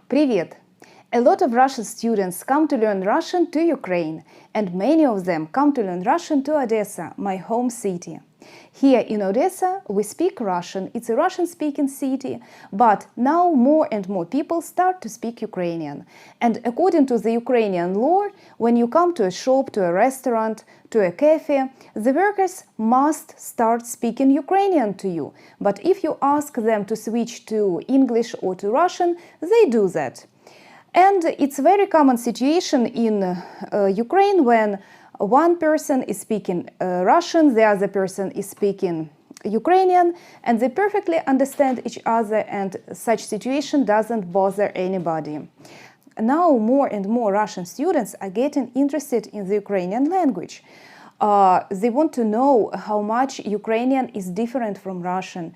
Привет! A lot of Russian students come to learn Russian to Ukraine, and many of them come to learn Russian to Odessa, my home city. Here in Odessa, we speak Russian. It's a Russian-speaking city, but now more and more people start to speak Ukrainian. And according to the Ukrainian law, when you come to a shop, to a restaurant, to a cafe, the workers must start speaking Ukrainian to you. But if you ask them to switch to English or to Russian, they do that. And it's a very common situation in Ukraine when one person is speaking Russian, the other person is speaking Ukrainian, and they perfectly understand each other, and such situation doesn't bother anybody. Now more and more Russian students are getting interested in the Ukrainian language. They want to know how much Ukrainian is different from Russian.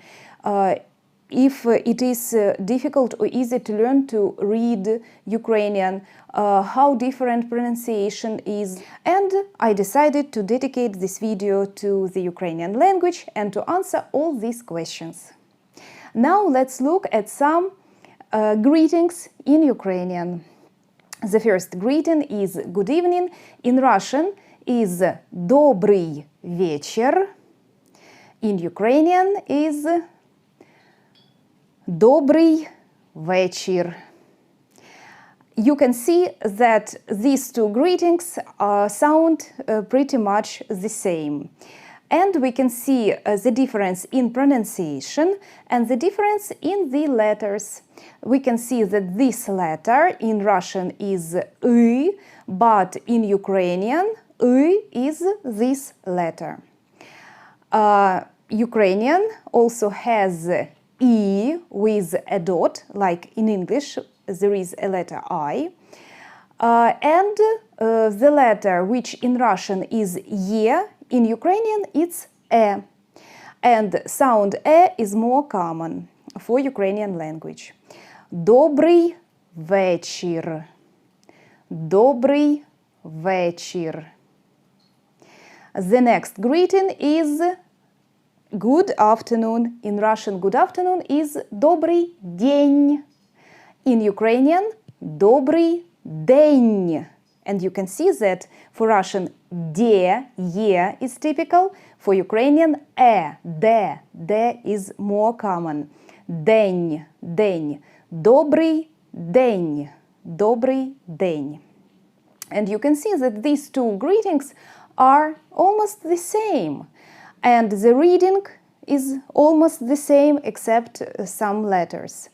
If it is difficult or easy to learn to read Ukrainian, how different pronunciation is. And I decided to dedicate this video to the Ukrainian language and to answer all these questions. Now let's look at some greetings in Ukrainian. The first greeting is good evening. In Russian is добрый вечер. In Ukrainian is Добрый вечір. You can see that these two greetings sound pretty much the same. And we can see the difference in pronunciation and the difference in the letters. We can see that this letter in Russian is y, but in Ukrainian y is this letter. Ukrainian also has E with a dot, like in English there is a letter I. And the letter which in Russian is ye, in Ukrainian it's e. And sound e is more common for Ukrainian language. Добрий вечір. Добрий вечір. The next greeting is good afternoon. In Russian, good afternoon is добрий день. In Ukrainian, добрий день. And you can see that for Russian, de, ye is typical. For Ukrainian, de is more common. День, день. Добрий день. Добрий день. And you can see that these two greetings are almost the same. And the reading is almost the same except some letters.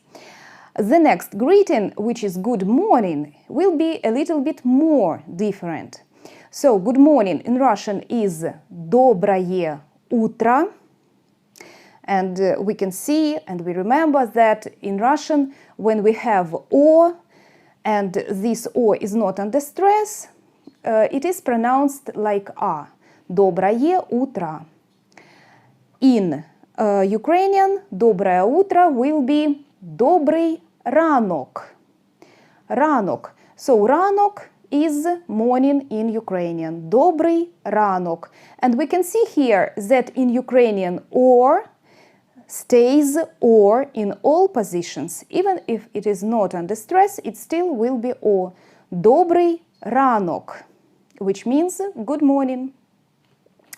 The next greeting, which is good morning, will be a little bit more different. So, good morning in Russian is доброе утро. And we can see and we remember that in Russian, when we have O, and this O is not under stress, it is pronounced like A. Доброе утро. In Ukrainian, доброе утро will be добрий ранок. Ранок. So, ранок is morning in Ukrainian. Добрий ранок. And we can see here that in Ukrainian or stays or in all positions. Even if it is not under stress, it still will be o. Добрий ранок, which means good morning.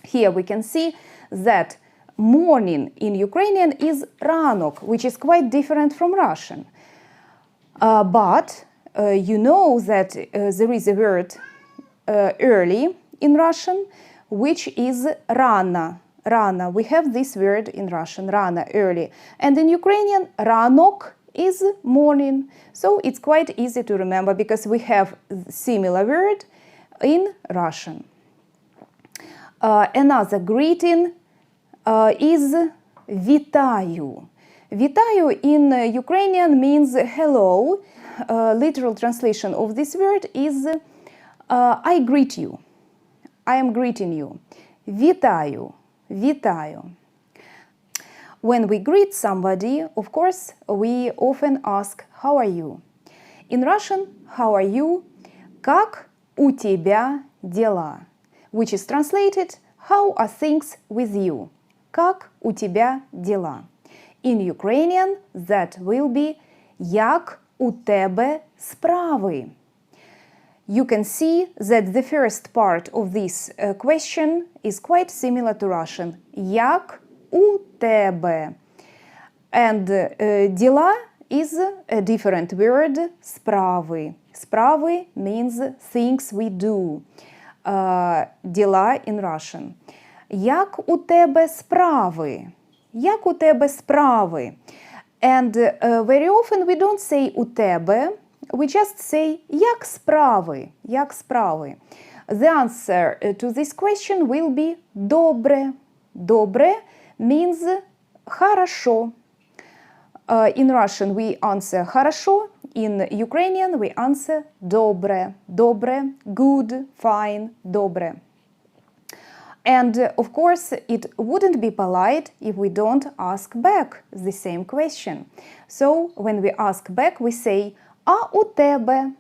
Here we can see that morning in Ukrainian is ранок, which is quite different from Russian. But you know that there is a word early in Russian, which is рано. Рано. We have this word in Russian, рано, early. And in Ukrainian, ранок is morning. So it's quite easy to remember because we have similar word in Russian. Another greeting is вітаю. Вітаю in Ukrainian means hello. Literal translation of this word is I greet you. I am greeting you. Вітаю. Вітаю. When we greet somebody, of course, we often ask, how are you? In Russian, how are you? Как у тебя дела? Which is translated, how are things with you? Как у тебя дела? In Ukrainian, that will be як у тебе справи? You can see that the first part of this question is quite similar to Russian. Як у тебе? And діла is a different word. Справи. Справи means things we do. Діла in Russian. Як у тебе справи? Як у тебе справи? And very often we don't say у тебе, we just say як справи? Як справи? The answer to this question will be добре. Добре means хорошо. In Russian we answer хорошо, in Ukrainian we answer добре. Добре, good, fine, добре. And of course, it wouldn't be polite if we don't ask back the same question. So when we ask back, we say а у тебе?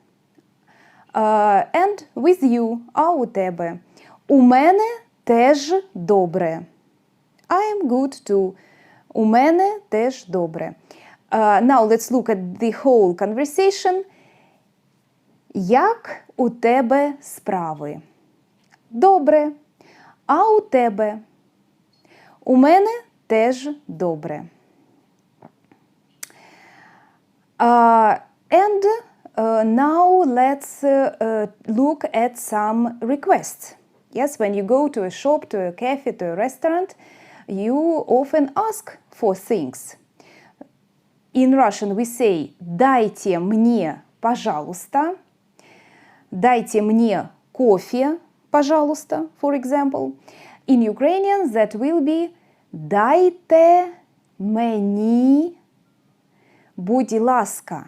And with you, а у тебе? У мене теж добре. I am good too. У мене теж добре. Now let's look at the whole conversation. Як у тебе справи? Добре. А у тебе? У мене теж добре. And now let's look at some requests. Yes, when you go to a shop, to a cafe, to a restaurant, you often ask for things. In Russian we say «дайте мне, пожалуйста», «дайте мне кофе, пожалуйста», for example. In Ukrainian that will be «дайте мені, будь ласка».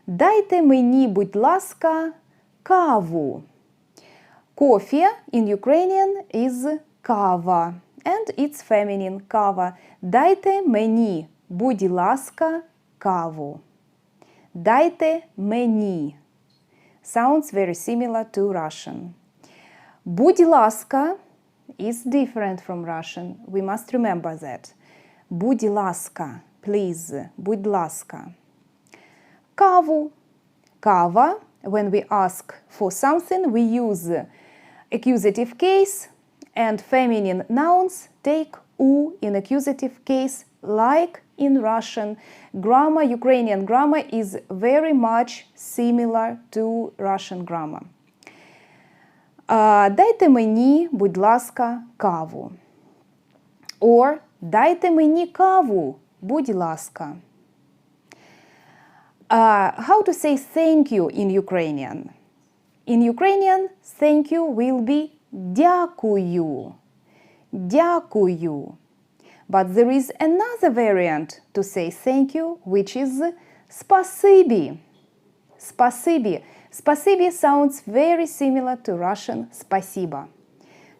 Дайте мені, будь ласка, каву. Coffee in Ukrainian is кава, and it's feminine, кава. Дайте мені, будь ласка, каву. Дайте мені. Sounds very similar to Russian. Будь ласка is different from Russian. We must remember that. Будь ласка, please, будь ласка. Каву. Кава. When we ask for something, we use accusative case, and feminine nouns take u in accusative case, like in Russian. Grammar, Ukrainian grammar is very much similar to Russian grammar. Дайте мені, будь ласка, каву. Or дайте мені каву, будь ласка. How to say thank you in Ukrainian? In Ukrainian, thank you will be дякую. Дякую. But there is another variant to say thank you, which is спасибі. Спасибі. Спасибі sounds very similar to Russian спасибо.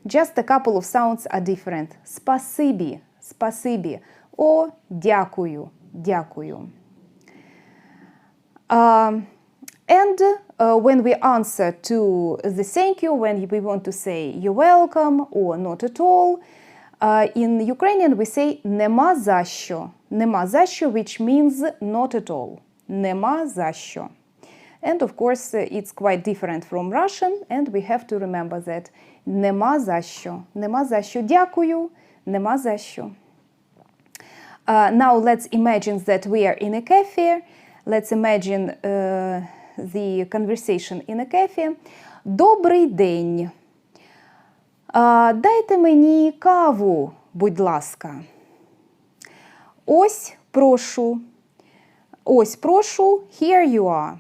Just a couple of sounds are different. Спасибі, спасибі, or дякую, дякую. And when we answer to the thank you, when we want to say you're welcome or not at all, in Ukrainian we say нема за що. Нема за що, which means not at all. Нема за що. And of course it's quite different from Russian, and we have to remember that. Нема за що. Нема за що. Дякую. Нема за що. Now let's imagine that we are in a cafe. Let's imagine the conversation in a cafe. Добрий день. Дайте мені каву, будь ласка. Ось прошу. Ось прошу. Here you are.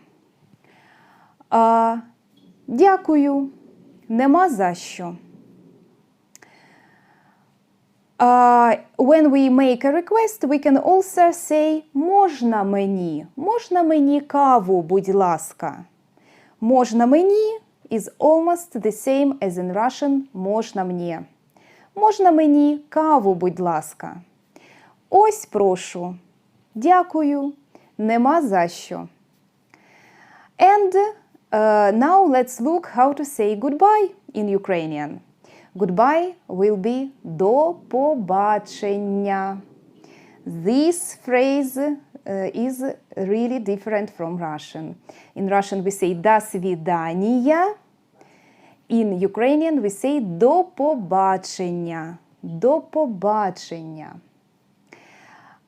Дякую. Нема за що. When we make a request, we can also say можна мені. Можна мені каву, будь ласка. Можна мені is almost the same as in Russian можна мне. Можна мені каву, будь ласка. Ось прошу. Дякую. Нема за що. And now let's look how to say goodbye in Ukrainian. Goodbye will be до побачення. This phrase is really different from Russian. In Russian we say «до свидания». In Ukrainian we say «до побачення». «До побачення».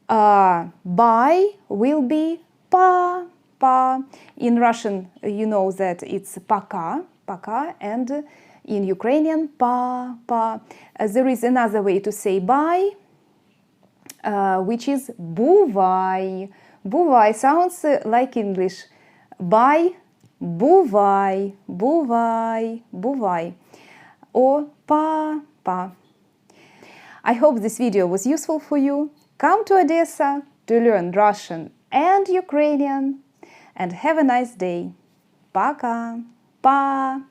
Bye will be «па», «па». In Russian you know that it's «пока», «пока», and in Ukrainian «па», «па». There is another way to say bye, which is «бувай». «Бувай» sounds like English. Bye, «бувай», «бувай», «бувай». Or «па», «па». I hope this video was useful for you. Come to Odessa to learn Russian and Ukrainian. And have a nice day. Пока. Па.